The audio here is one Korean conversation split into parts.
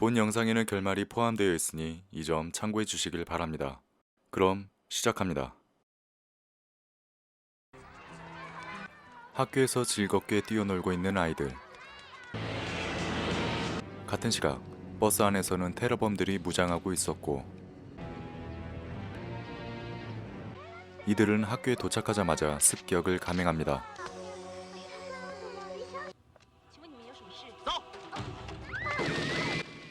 본 영상에는 결말이 포함되어 있으니 이 점 참고해 주시길 바랍니다. 그럼 시작합니다. 학교에서 즐겁게 뛰어놀고 있는 아이들. 같은 시각 버스 안에서는 테러범들이 무장하고 있었고, 이들은 학교에 도착하자마자 습격을 감행합니다.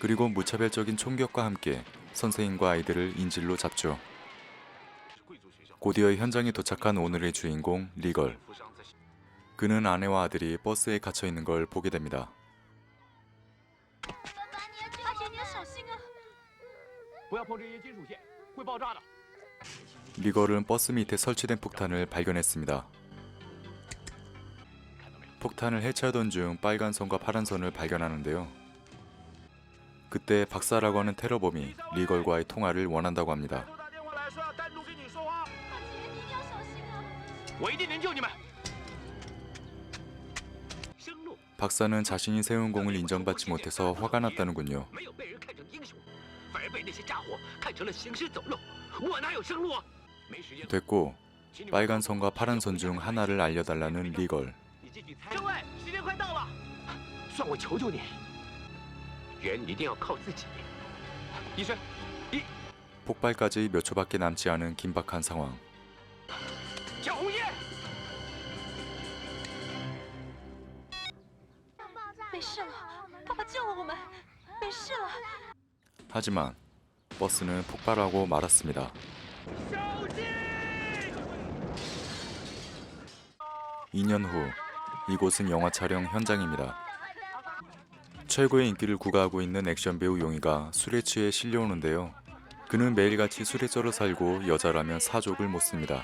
그리고 무차별적인 총격과 함께 선생님과 아이들을 인질로 잡죠. 곧이어 현장에 도착한 오늘의 주인공 리걸. 그는 아내와 아들이 버스에 갇혀 있는 걸 보게 됩니다. 리걸은 버스 밑에 설치된 폭탄을 발견했습니다. 폭탄을 해체하던 중 빨간 선과 파란 선을 발견하는데요. 그때 박사라고 하는 테러범이 리걸과의 통화를 원한다고 합니다. 박사는 자신이 세운 공을 인정받지 못해서 화가 났다는군요. 됐고, 빨간 선과 파란 선 중 하나를 알려달라는 리걸. 폭발까지 몇 초밖에 남지 않은 긴박한 상황. 하지만 버스는 폭발하고 말았습니다. 2년 후, 이곳은 영화 촬영 현장입니다. 최고의 인기를 구가하고 있는 액션 배우 용의가 술에 취해 실려오는데요. 그는 매일같이 술에 쩔어 살고 여자라면 사족을 못 씁니다.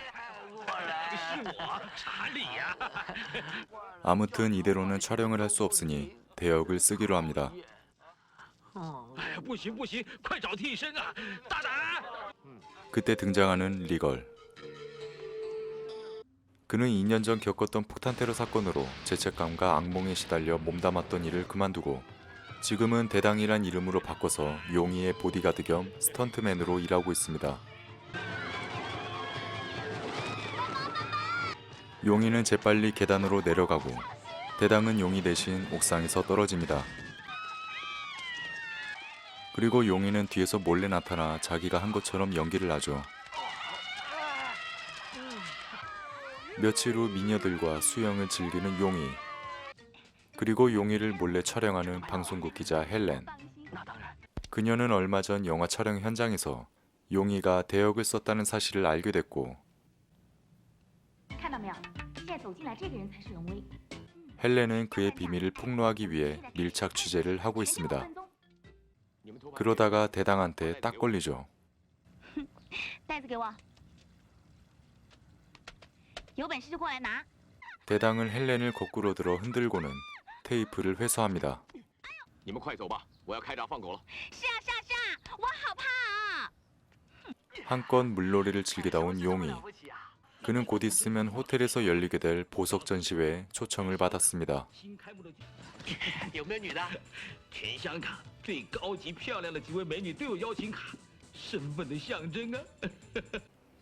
아무튼 이대로는 촬영을 할 수 없으니 대역을 쓰기로 합니다. 그때 등장하는 리걸. 그는 2년 전 겪었던 폭탄 테러 사건으로 죄책감과 악몽에 시달려 몸담았던 일을 그만두고 지금은 대당이란 이름으로 바꿔서 용의의 보디가드 겸 스턴트맨으로 일하고 있습니다. 용의는 재빨리 계단으로 내려가고 대당은 용의 대신 옥상에서 떨어집니다. 그리고 용의는 뒤에서 몰래 나타나 자기가 한 것처럼 연기를 하죠. 며칠 후 미녀들과 수영을 즐기는 용의. 그리고 용의를 몰래 촬영하는 방송국 기자 헬렌. 그녀는 얼마 전 영화 촬영 현장에서 용의가 대역을 썼다는 사실을 알게 됐고, 헬렌은 그의 비밀을 폭로하기 위해 밀착 취재를 하고 있습니다. 그러다가 대당한테 딱 걸리죠. 대당은 헬렌을 거꾸로 들어 흔들고는 테이프를 회수합니다. 한껏 물놀이를 즐기다 온 용의. 그는 곧 있으면 호텔에서 열리게 될 보석 전시회에 초청을 받았습니다.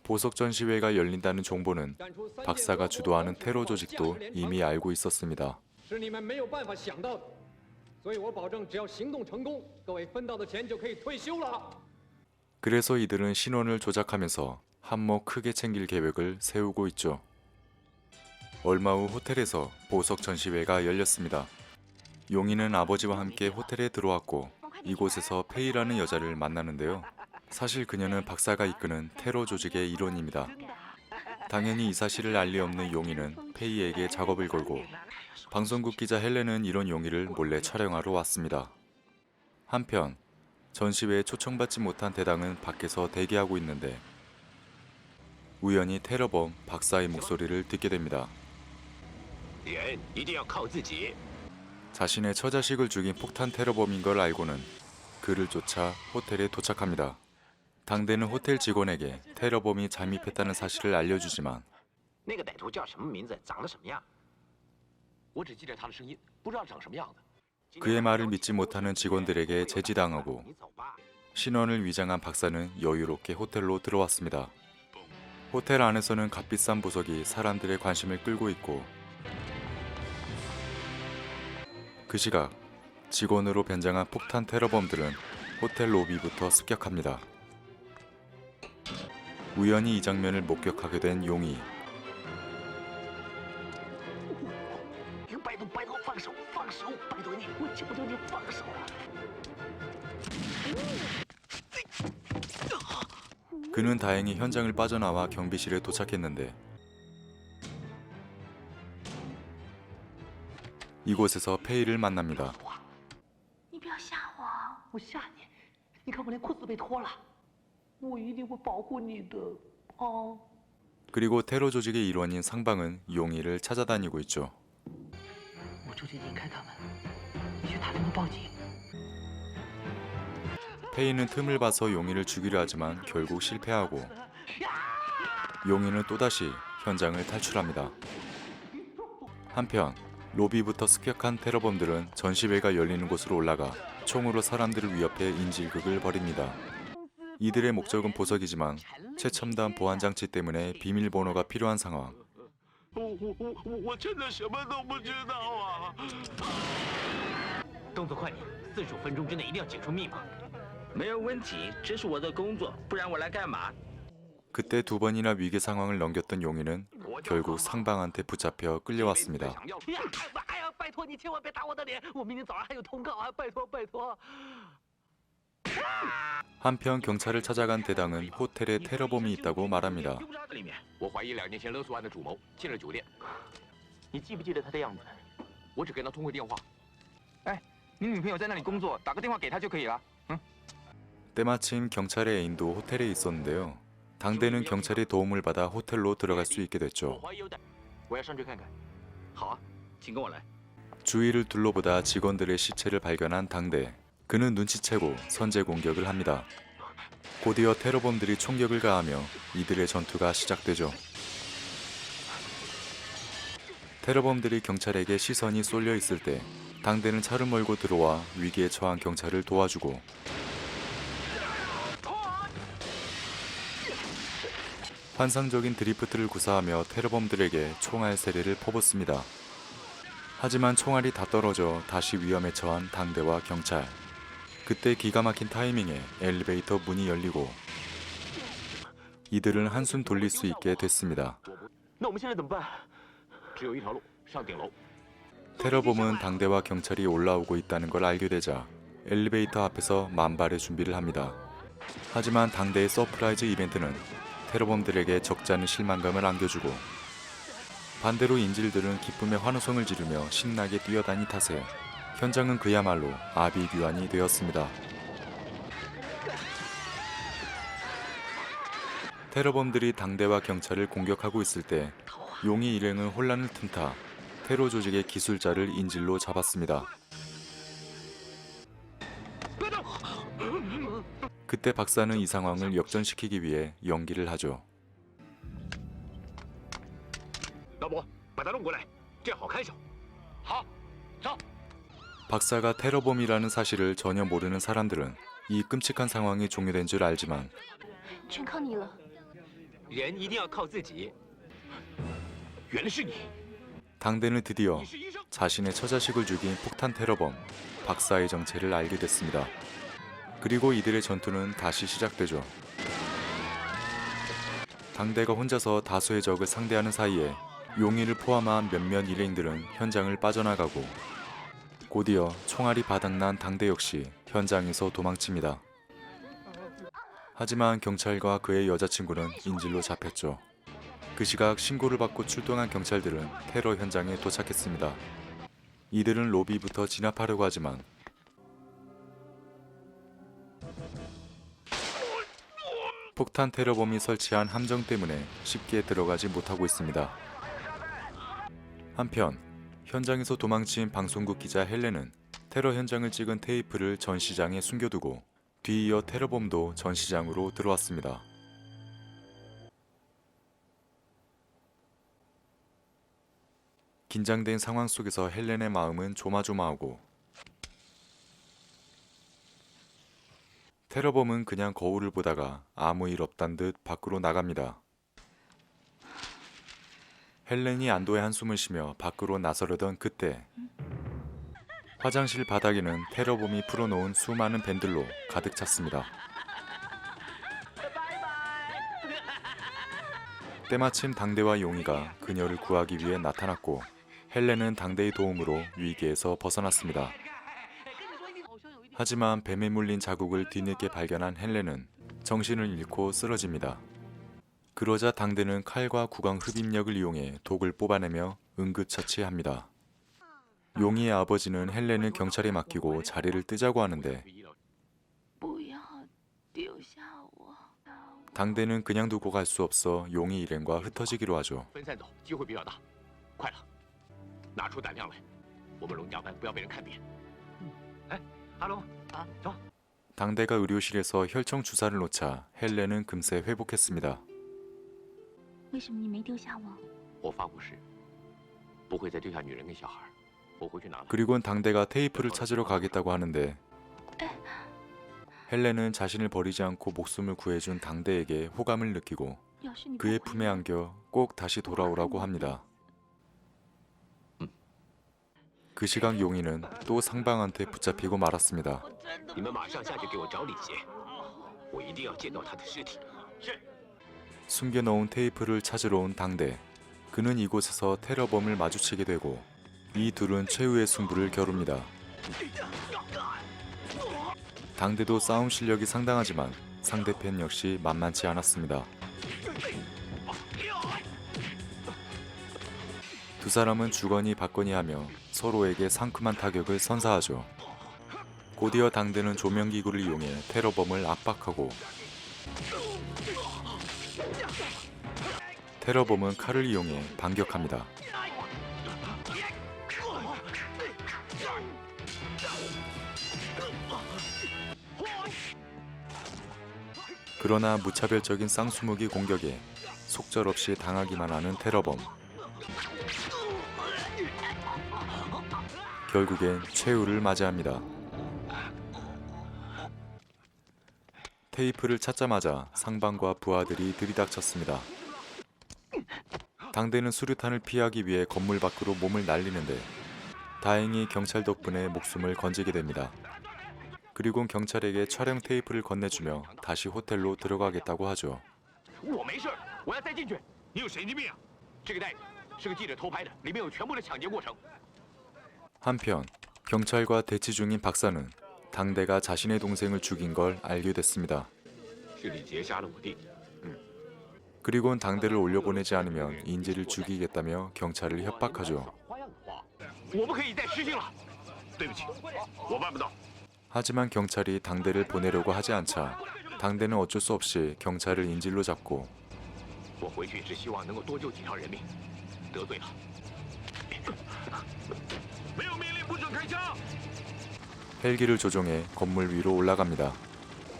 보석 전시회가 열린다는 정보는 박사가 주도하는 테러 조직도 이미 알고 있었습니다. 그래서 이들은 신원을 조작하면서 한몫 크게 챙길 계획을 세우고 있죠. 얼마 후 호텔에서 보석 전시회가 열렸습니다. 용의는 아버지와 함께 호텔에 들어왔고 이곳에서 페이라는 여자를 만나는데요. 사실 그녀는 박사가 이끄는 테러 조직의 일원입니다. 당연히 이 사실을 알 리 없는 용의는 페이에게 작업을 걸고 방송국 기자 헬렌은 이런 용의를 몰래 촬영하러 왔습니다. 한편 전시회에 초청받지 못한 대당은 밖에서 대기하고 있는데 우연히 테러범 박사의 목소리를 듣게 됩니다. 자신의 처자식을 죽인 폭탄 테러범인 걸 알고는 그를 쫓아 호텔에 도착합니다. 당대는 호텔 직원에게 테러범이 잠입했다는 사실을 알려주지만 그의 말을 믿지 못하는 직원들에게 제지당하고 신원을 위장한 박사는 여유롭게 호텔로 들어왔습니다. 호텔 안에서는 값비싼 보석이 사람들의 관심을 끌고 있고 그 시각 직원으로 변장한 폭탄 테러범들은 호텔 로비부터 습격합니다. 우연히 이 장면을 목격하게 된 용이 拜托拜托，放手放手，拜托你，我求求你放手啊！ 그는 다행히 현장을 빠져나와 경비실에 도착했는데 이곳에서 페이를 만납니다. 你不要吓我，我吓你，你看我连裤子都被脱了，我一定会保护你的，哦。 그리고 테러 조직의 일원인 상방은 용이를 찾아다니고 있죠. 我出去引开他们，你去打电话报警。 페이는 틈을 봐서 용이를 죽이려 하지만 결국 실패하고 용이는 또다시 현장을 탈출합니다. 한편 로비부터 습격한 테러범들은 전시회가 열리는 곳으로 올라가 총으로 사람들을 위협해 인질극을 벌입니다. 이들의 목적은 보석이지만 최첨단 보안장치 때문에 비밀번호가 필요한 상황. 我真的什么都不知道啊！动作快点，45分钟之内一定要解除密码。没有问题，这是我的工作，不然我来干嘛？ 그때 두 번이나 위기 상황을 넘겼던 용이는 결국 상방한테 붙잡혀 끌려왔습니다. 哎呀，拜托你千万别打我的脸，我明天早上还有通告啊！拜托拜托。 한편 경찰을 찾아간 대당은 호텔에 테러범이 있다고 말합니다. 里面我怀疑2年前勒索案的主谋进了酒店，你记不记得他的样子？我只跟他通过电话。你女朋友在那里工作，打个电话给她就可以了。 때마침 경찰의 애인도 호텔에 있었는데요. 당대는 경찰의 도움을 받아 호텔로 들어갈 수 있게 我 됐죠. 怀疑有歹，我要上去看看。好啊，请跟我来。 주위를 둘러보다 직원들의 시체를 발견한 당대. 그는 눈치채고 선제 공격을 합니다. 곧이어 테러범들이 총격을 가하며 이들의 전투가 시작되죠. 테러범들이 경찰에게 시선이 쏠려 있을 때 당대는 차를 몰고 들어와 위기에 처한 경찰을 도와주고 환상적인 드리프트를 구사하며 테러범들에게 총알 세례를 퍼붓습니다. 하지만 총알이 다 떨어져 다시 위험에 처한 당대와 경찰. 그때 기가 막힌 타이밍에 엘리베이터 문이 열리고 이들은 한숨 돌릴 수 있게 됐습니다. 那我们现在怎么办？只有一条路，上顶楼。 테러범은 당대와 경찰이 올라오고 있다는 걸 알게 되자 엘리베이터 앞에서 만발의 준비를 합니다. 하지만 당대의 서프라이즈 이벤트는 테러범들에게 적지 않은 실망감을 안겨주고 반대로 인질들은 기쁨의 환호성을 지르며 신나게 뛰어다니 탓에 현장은 그야말로 아비규환이 되었습니다. 테러범들이 당대와 경찰을 공격하고 있을 때 용이 일행은 혼란을 틈타 테러 조직의 기술자를 인질로 잡았습니다. 그때 박사는 이 상황을 역전시키기 위해 연기를 하죠. 老伯，把他弄过来，这样好看一手。好，走。 박사가 테러범이라는 사실을 전혀 모르는 사람들은 이 끔찍한 상황이 종료된 줄 알지만 全靠你了。人一定要靠自己。原来是你， 당대는 드디어 你是医生。 자신의 처자식을 죽인 폭탄 테러범 박사의 정체를 알게 됐습니다. 그리고 이들의 전투는 다시 시작되죠. 당대가 혼자서 다수의 적을 상대하는 사이에 용의를 포함한 몇몇 일행들은 현장을 빠져나가고 곧이어 총알이 바닥난 당대 역시 현장에서 도망칩니다. 하지만 경찰과 그의 여자친구는 인질로 잡혔죠. 그 시각 신고를 받고 출동한 경찰들은 테러 현장에 도착했습니다. 이들은 로비부터 진압하려고 하지만 폭탄 테러범이 설치한 함정 때문에 쉽게 들어가지 못하고 있습니다. 한편 현장에서 도망친 방송국 기자 헬렌은 테러 현장을 찍은 테이프를 전시장에 숨겨두고 뒤이어 테러범도 전시장으로 들어왔습니다. 긴장된 상황 속에서 헬렌의 마음은 조마조마하고 테러범은 그냥 거울을 보다가 아무 일 없단 듯 밖으로 나갑니다. 헬렌이 안도의 한숨을 쉬며 밖으로 나서려던 그때 화장실 바닥에는 테러범이 풀어놓은 수많은 밴들로 가득 찼습니다. 때마침 당대와 용이가 그녀를 구하기 위해 나타났고 헬렌은 당대의 도움으로 위기에서 벗어났습니다. 하지만 뱀에 물린 자국을 뒤늦게 발견한 헬렌은 정신을 잃고 쓰러집니다. 그러자 당대는 칼과 구강 흡입력을 이용해 독을 뽑아내며 응급처치합니다. 용이의 아버지는 헬렌을 경찰에 맡기고 자리를 뜨자고 하는데 不要丢下我。 당대는 그냥 두고 갈 수 없어 용이 일행과 흩어지기로 하죠. 分散走，机会比较大。快了，拿出胆量来，我们龙家班不要被人看扁。哎，阿龙啊，走。 당대가 의료실에서 혈청 주사를 놓자 헬렌은 금세 회복했습니다. 为什么你没丢下我？我发过誓，不会再丢下女人跟小孩。我回去拿了。 그리곤 당대가 테이프를 찾으러 가겠다고 하는데 헬렌은 자신을 버리지 않고 목숨을 구해준 당대에게 호감을 느끼고 要是你不 그의 回 품에 안겨 꼭 다시 돌아오라고 합니다. 그 시각 용이는 또 상방한테 붙잡히고 말았습니다. 你们马上下去给我找李杰，我一定要见到他的尸体。是。 숨겨놓은 테이프를 찾으러 온 당대. 그는 이곳에서 테러범을 마주치게 되고 이 둘은 최후의 승부를 겨룹니다. 당대도 싸움 실력이 상당하지만 상대편 역시 만만치 않았습니다. 두 사람은 주거니 받거니 하며 서로에게 상큼한 타격을 선사하죠. 곧이어 당대는 조명기구를 이용해 테러범을 압박하고 테러범은 칼을 이용해 반격합니다. 그러나 무차별적인 쌍수무기 공격에 속절없이 당하기만 하는 테러범. 결국엔 최후를 맞이합니다. 테이프를 찾자마자 상방과 부하들이 들이닥쳤습니다. 당대는 수류탄을 피하기 위해 건물 밖으로 몸을 날리는데 다행히 경찰 덕분에 목숨을 건지게 됩니다. 그리고 경찰에게 촬영 테이프를 건네주며 다시 호텔로 들어가겠다고 하죠. 我没事，我要再进去。你有神经病啊！这个袋子是个记者偷拍的，里面有全部的抢劫过程。 한편 경찰과 대치 중인 박사는 당대가 자신의 동생을 죽인 걸 알게 됐습니다. 是李杰杀了我弟弟。 그리곤 당대를 올려보내지 않으면 인지를 죽이겠다며 경찰을 협박하죠. 我不可以再失信了。对不起，我办不到。 하지만 경찰이 당대를 보내려고 하지 않자 당대는 어쩔 수 없이 경찰을 인질로 잡고 我回去只希望能够多救几条人命，得罪了。没有命令不准开枪。 헬기를 조종해 건물 위로 올라갑니다.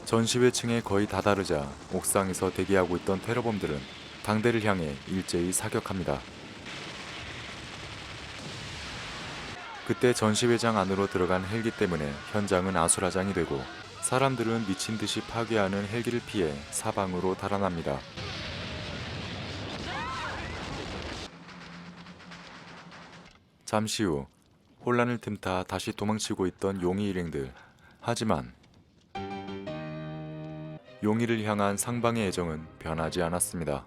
전시회층에 거의 다다르자 옥상에서 대기하고 있던 테러범들은 당대를 향해 일제히 사격합니다. 그때 전시회장 안으로 들어간 헬기 때문에 현장은 아수라장이 되고 사람들은 미친 듯이 파괴하는 헬기를 피해 사방으로 달아납니다. 잠시 후 혼란을 틈타 다시 도망치고 있던 용이 일행들. 하지만 용이를 향한 상방의 애정은 변하지 않았습니다.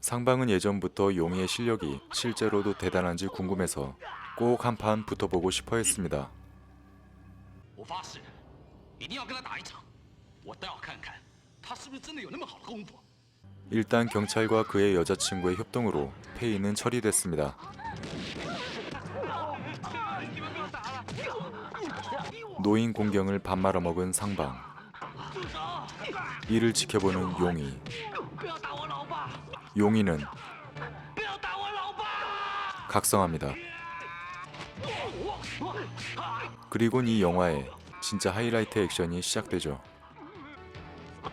상방은 예전부터 용이의 실력이 실제로도 대단한지 궁금해서 꼭 한판 붙어보고 싶어 했습니다. 我发誓，一定要跟他打一场，我倒要看看他是不是真的有那么好的功夫。 일단 경찰과 그의 여자친구의 협동으로 페이는 처리됐습니다. 노인 공경을 밥 말아먹은 상방. 이를 지켜보는 용이. 용이는 각성합니다. 그리곤 이 영화의 진짜 하이라이트 액션이 시작되죠.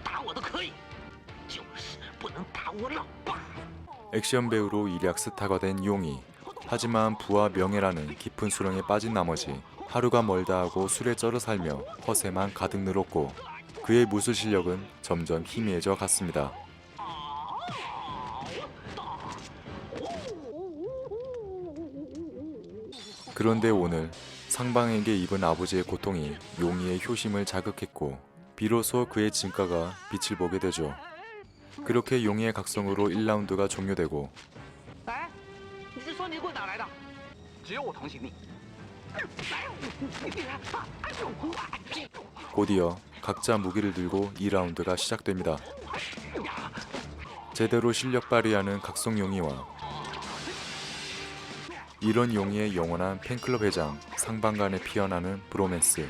打我都可以，就是不能打我老爸。 액션 배우로 일약 스타가 된 용이. 하지만 부와 명예라는 깊은 수렁에 빠진 나머지 하루가 멀다 하고 술에 쩔어 살며 허세만 가득 늘었고 그의 무술 실력은 점점 희미해져 갔습니다. 그런데 오늘 상방에게 입은 아버지의 고통이 용의의 효심을 자극했고 비로소 그의 진가가 빛을 보게 되죠. 그렇게 용의의 각성으로 1라운드가 종료되고 哎，你是说你棍哪来的？只有我同情你。 곧이어 각자 무기를 들고 2라운드가 시작됩니다. 제대로 실력 발휘하는 각성 용의와 이런 용의의 영원한 팬클럽 회장 상방 간에 피어나는 브로맨스.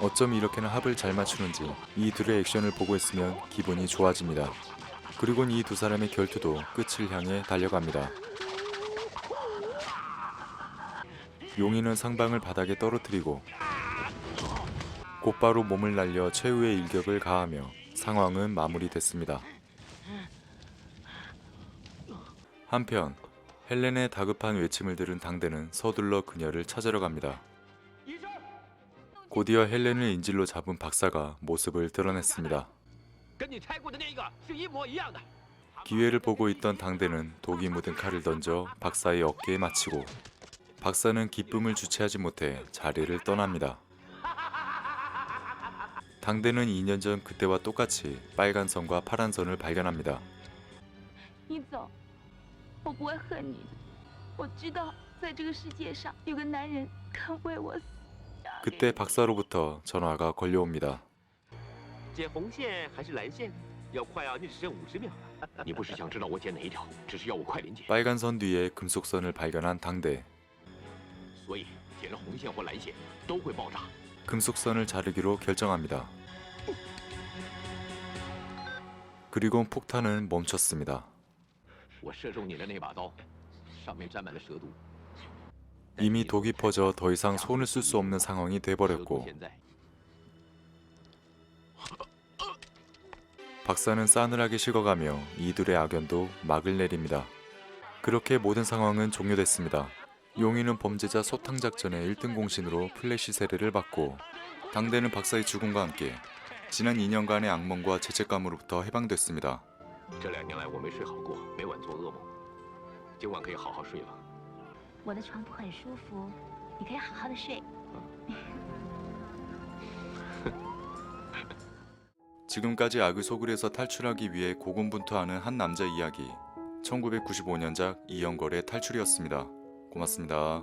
어쩜 이렇게나 합을 잘 맞추는지 이 둘의 액션을 보고 있으면 기분이 좋아집니다. 그리곤 이 두 사람의 결투도 끝을 향해 달려갑니다. 용의는 상방을 바닥에 떨어뜨리고 곧바로 몸을 날려 최후의 일격을 가하며 상황은 마무리됐습니다. 한편 헬렌의 다급한 외침을 들은 당대는 서둘러 그녀를 찾으러 갑니다. 곧이어 헬렌을 인질로 잡은 박사가 모습을 드러냈습니다. 跟你拆过的那个是一模一样的。 기회를 보고 있던 당대는 독이 묻은 칼을 던져 박사의 어깨에 맞히고 박사는 기쁨을 주체하지 못해 자리를 떠납니다. 당대는 2년 전 그때와 똑같이 빨간 선과 파란 선을 발견합니다. 你走，我不会恨你的。我知道，在这个世界上有个男人肯为我死。 그때 박사로부터 전화가 걸려옵니다. 剪红线还是蓝线？要快啊，你只剩50秒了。你不是想知道我剪哪一条，只是要我快点剪。 빨간 선 뒤에 금속선을 발견한 당대. 所以剪了红线或蓝线都会爆炸。 금속선을 자르기로 결정합니다. 그리고 폭탄은 멈췄습니다. 我射中你的那把刀，上面沾满了蛇毒。 이미 독이 퍼져 더 이상 손을 쓸 수 없는 상황이 돼버렸고 박사는 싸늘하게 식어가며 이둘의 악연도 막을 내립니다. 그렇게 모든 상황은 종료됐습니다. 용의는 범죄자 소탕 작전의 1등 공신으로 플래시 세례를 받고 당대는 박사의 죽음과 함께 지난 2년간의 악몽과 죄책감으로부터 해방됐습니다. 这2年来我没睡好过，每晚做噩梦。今晚可以好好睡了。我的床铺很舒服，你可以好好的睡。 지금까지 악의 소굴에서 탈출하기 위해 고군분투하는 한 남자 이야기 1995년작 이영걸의 탈출이었습니다. 고맙습니다.